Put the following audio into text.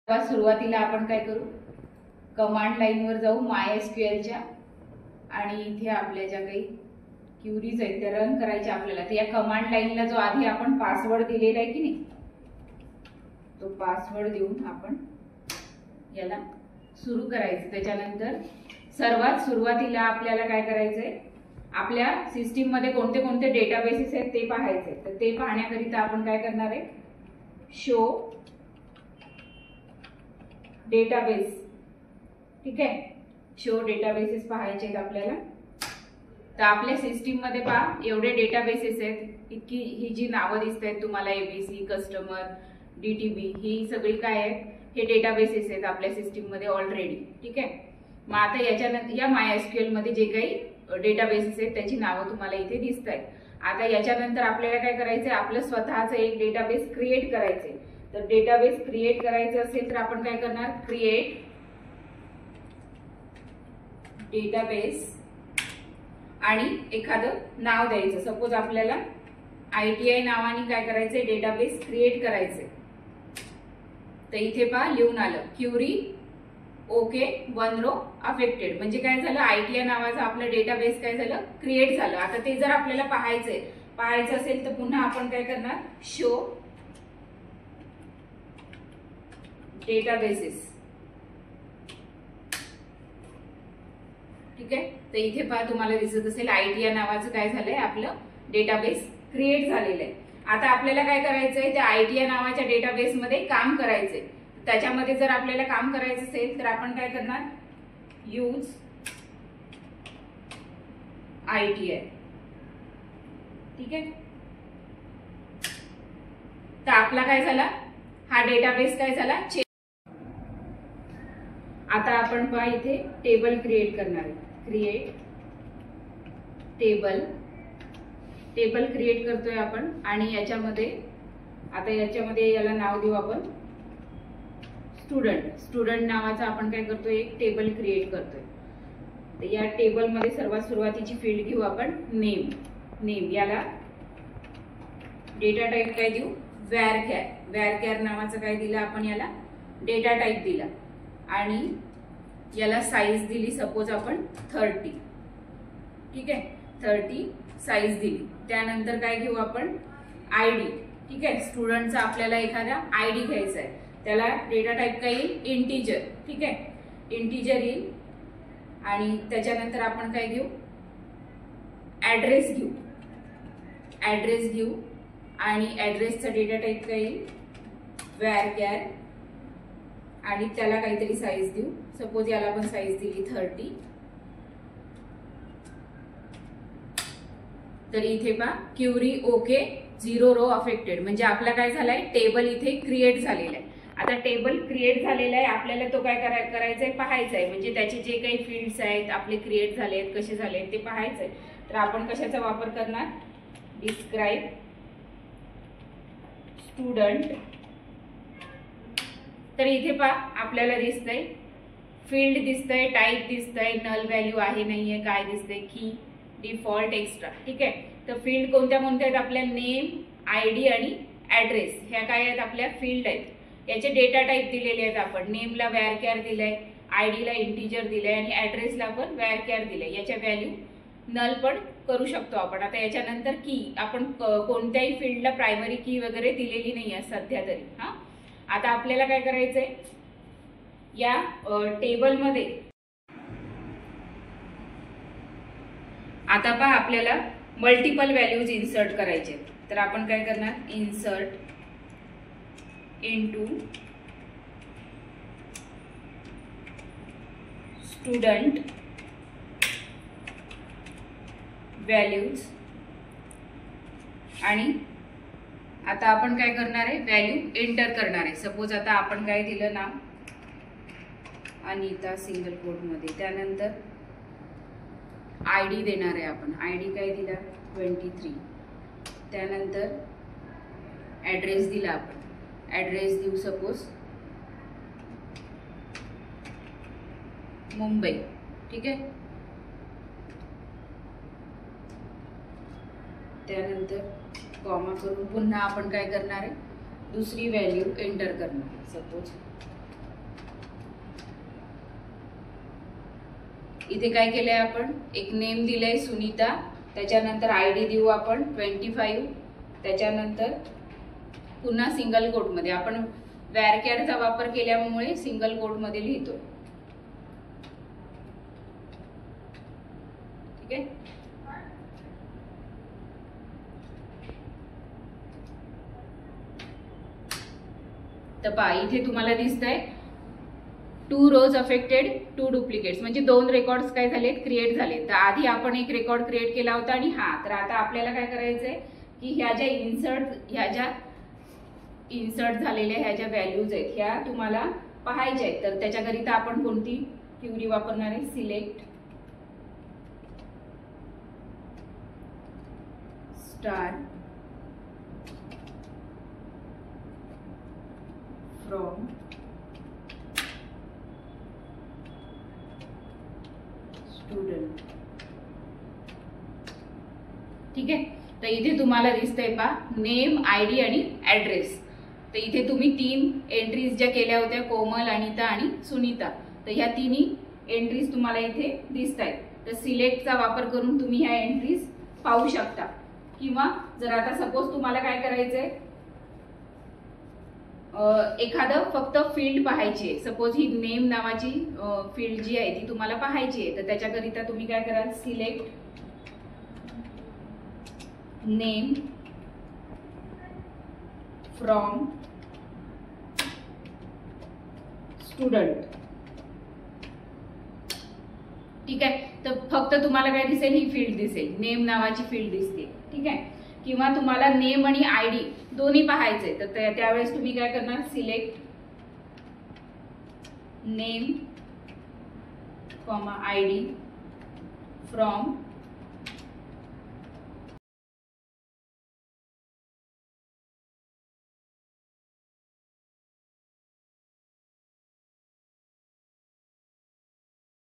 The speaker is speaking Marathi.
सुरुवातीला आपण काय करू, कमांड लाईनवर जाऊ MySQLच्या आणि इथे आपल्या ज्या काही क्युरीज आहेत त्या रन करायच्या आपल्याला. तर या कमांड लाईनला जो आधी आपण पासवर्ड दिलेला आहे की नाही, तो पासवर्ड देऊन आपण याला सुरू करायचं. त्याच्यानंतर सर्वात सुरुवातीला आपल्याला काय करायचंय, आपल्या सिस्टीम मध्ये कोणते कोणते डेटाबेसेस आहेत ते पाहायचे. तर ते पाहण्याकरिता आपण काय करणार आहे, शो डेटाबेस. ठीक आहे, शो डेटाबेसेस पाहायचे आहेत आपल्याला. तर आपल्या सिस्टीम मध्ये पहा एवढे डेटाबेसेस आहेत. इतकी ही जी नावं दिसत आहेत तुम्हाला, एबीसी, कस्टमर, डीटीबी, ही सगळी काय आहेत, हे डेटाबेसेस आहेत आपल्या सिस्टीम मध्ये ऑलरेडी. ठीक आहे, मग आता याच्यानंतर या MySQL मध्ये जे काही डेटाबेसेस आहेत त्याची नावं तुम्हाला इथे दिसत आहेत. आता याच्यानंतर आपल्याला काय करायचंय, आपलं स्वतःचं एक डेटाबेस क्रिएट करायचंय. तर डेटाबेस क्रिएट करायचं असेल तर आपण काय करणार, क्रिएट डेटाबेस आणि एखादं नाव द्यायचं. सपोज आपल्याला ITI नावाने काय करायचंय, डेटाबेस क्रिएट करायचंय. तर इथे पहा लिहून आलं, क्युरी ओके 1 रो अफेक्टेड. म्हणजे काय झालं, ITI नावाचं आपलं डेटाबेस काय झालं, क्रिएट झालं. आता ते जर आपल्याला पाहायचं असेल तर पुन्हा आपण काय करणार, शो डेटाबेसेस. ठीक आहे, तर इथे पहा तुम्हाला दिसत असेल ITI नावाचं काय झालंय, आपलं डेटाबेस क्रिएट झालेलं आहे. आता आपल्याला काय करायचंय, त्या ITI नावाच्या डेटाबेस मध्ये काम करायचंय. त्याच्यामध्ये जर आपल्याला काम करायचं असेल तर आपण काय करणार, यूज ITI. ठीक आहे, तर आपला काय झाला, हा डेटाबेस काय झाला, आता आपण पहा इथे टेबल क्रिएट करणार आहे. क्रिएट टेबल क्रिएट करतोय आपण. आणि याच्यामध्ये याला नाव देऊ आपण स्टुडंट नावाचा आपण काय करतोय, एक टेबल क्रिएट करतोय. तर या टेबल मध्ये सर्वात सुरुवातीची फील्ड घेऊ आपण नेम. याला डेटा टाइप काय देऊ, वॅरकॅर नावाचं काय दिलं आपण, याला डेटा टाइप दिला. आणि याला साईज दिली सपोज आपण 30. ठीक आहे, 30 साईज दिली. त्यानंतर काय घेऊ आपण, ID. ठीक आहे, स्टुडंटचा आपल्याला एखादा ID घ्यायचा आहे. त्याला डेटा टाइप काय येईल, इंटीजर. ठीक आहे, इंटीजर येईल. आणि त्याच्यानंतर आपण काय घेऊ, ऍड्रेस घेऊ. आणि ऍड्रेसचा डेटा टाइप काय येईल, वॅरकॅर. आणि त्याला काहीतरी साईज देऊ. सपोज याला पण साईज दिली 30. तर इथे पहा क्युरी ओके 0 रो अफेक्टेड. म्हणजे आपला काय झालाय, टेबल इथे क्रिएट झालेला आहे. आता टेबल क्रिएट झालेला आहे, आपल्याला तो काय करायचंय, पाहायचा आहे. म्हणजे त्याचे जे काही फील्ड्स आहेत आपले क्रिएट झाले आहेत, कसे झाले आहेत ते पाहायचंय. तर आपण कशाचा वापर करणार, डिस्क्राइब स्टुडंट. तर इथे पहा आपल्याला दिसतंय फील्ड दिसतंय, टाइप दिसतंय, नल व्हॅल्यू आहे नाहीये, काय दिसतंय, की डिफॉल्ट एक्स्ट्रा. ठीक आहे, तर फील्ड कोणत्या आहेत आपल्या, नेम, ID आणि ऍड्रेस. ह्या काय आहेत, आपल्या फील्ड आहेत. याचे डेटा टाइप दिलेले आहेत आपण. नेमला वॅरकॅर दिलाय, ID ला इंटीजर दिलाय आणि ऍड्रेसला पण वॅरकॅर दिलाय. याच्या व्हॅल्यू नल पण करू शकतो आपण. आता याच्यानंतर की आपण कोणत्याही फील्डला प्रायमरी की वगैरे दिलेली नाही आहे सध्या तरी. हा, आता आपल्याला काय करायचंय, या टेबलमध्ये आता पहा आपल्याला मल्टिपल व्हॅल्यूज इन्सर्ट करायचे. तर आपण काय करणार, इन्सर्ट इनटू स्टुडंट व्हॅल्यूज. आणि आता आपण काय करणार आहे, व्हॅल्यू एंटर करणार आहे. सपोज आता आपण काय दिलं नाव, अनिता सिंगल कोट मध्ये. त्यानंतर ID देणार आहे आपण. ID काय दिला, 23. त्यानंतर ऍड्रेस दिला आपण. ऍड्रेस देऊ सपोज मुंबई. ठीक आहे, त्यानंतर कॉमा करून पुन्हा आपण काय करणार आहे, दुसरी व्हॅल्यू एंटर करणार. सपोज इथे काय केलंय आपण, एक नेम दिलंय सुनीता, त्याच्यानंतर ID देऊ आपण 25, त्याच्यानंतर पुन्हा सिंगल कोटमध्ये आपण वॅरकॅरचा वापर केल्यामुळे सिंगल कोटमध्ये लिहितो. ठीक आहे. तर पहा इथे तुम्हाला दिसतंय 2 rows अफेक्टेड 2 डुप्लिकेट्स, म्हणजे 2 रेकॉर्ड्स काय झालेत, क्रिएट झाले. तर आधी आपण एक रेकॉर्ड क्रिएट केला होता आणि तर आता आपल्याला काय करायचंय की ह्या ज्या इन्सर्ट झालेल्या ह्या ज्या व्हॅल्यूज आहेत ह्या तुम्हाला पाहायच्या आहेत. तर त्याच्याकरिता आपण कोणती क्वेरी वापरणार आहे, सिलेक्ट स्टार फ्रॉम स्टुडंट. ठीक आहे. तर इथे तुम्हाला दिसतंय पहा नेम, ID आणि ऍड्रेस. तर इथे तुम्ही 3 एंट्रीज ज्या केल्या होत्या, कोमल, अनिता आणि सुनीता, तर ह्या तिन्ही एंट्रीज तुम्हाला इथे दिसत आहेत. तर सिलेक्टचा वापर करून तुम्ही ह्या एंट्रीज पाहू शकता. किंवा जर आता सपोज तुम्हाला काय करायचंय, एखादं फक्त फील्ड पाहायची आहे, सपोज ही नेम नावाची फील्ड जी आहे ती तुम्हाला पाहायची आहे, तर त्याच्याकरिता तुम्ही काय कराल, सिलेक्ट नेम फ्रॉम स्टुडंट. ठीक आहे. तर फक्त तुम्हाला काय दिसेल, ही फील्ड दिसेल, नेम नावाची फील्ड दिसते. ठीक आहे. किंवा तुम्हाला नेम आणि ID दोन्ही पाहायचे, तर त्यावेळेस तुम्ही काय करणार, सिलेक्ट नेम, ID फ्रॉम